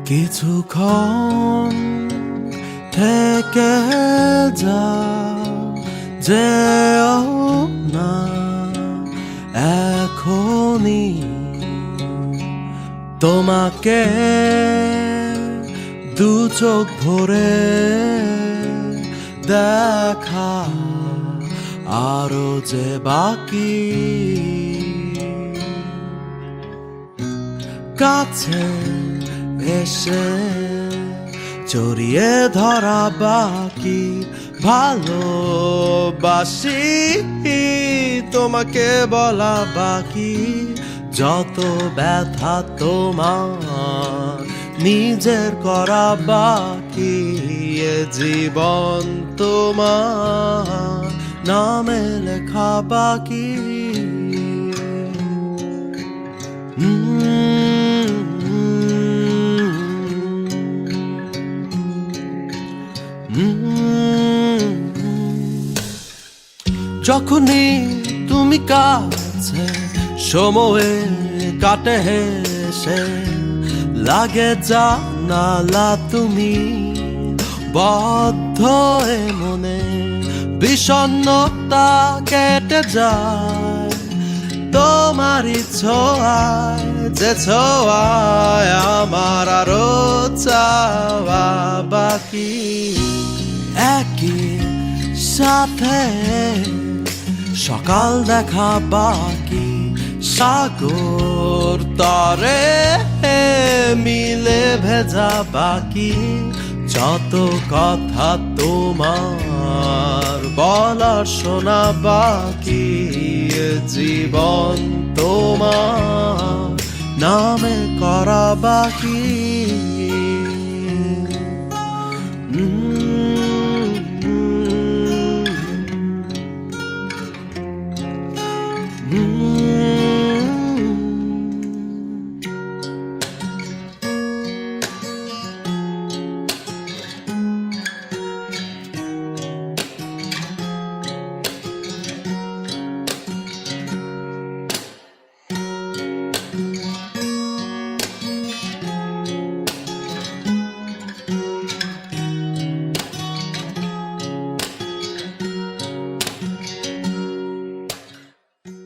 কিছুক্ষণ থেকে যাও, যেও না এখনই, তোমাকে দু চোখ ভরে দেখা আরো যে বাকি। কাছে এসে জড়িয়ে ধরা বাকি, ভালোবাসি তোমাকে বলা বাকি। যত ব্যথা তোমার নিজের করা বাকি, এ জীবন তোমার নামে লেখা বাকি। যখনই তুমি কাছে, সময়ে কাটে হেসে, লাগে জানালা তুমি বদ্ধ এ মনে, বিষণ্ণতা কেটে যায় তোমারই ছোঁয়ায়, যে ছোঁয়ায় আমার আরো চাওয়া বাকি। একই সাথে সকাল দেখা বাকি, সাগর তরে মিলে ভেজা বাকি। যত কথা তোমার বলার শোনা বাকি, জীবন তোমার নামে করা বাকি।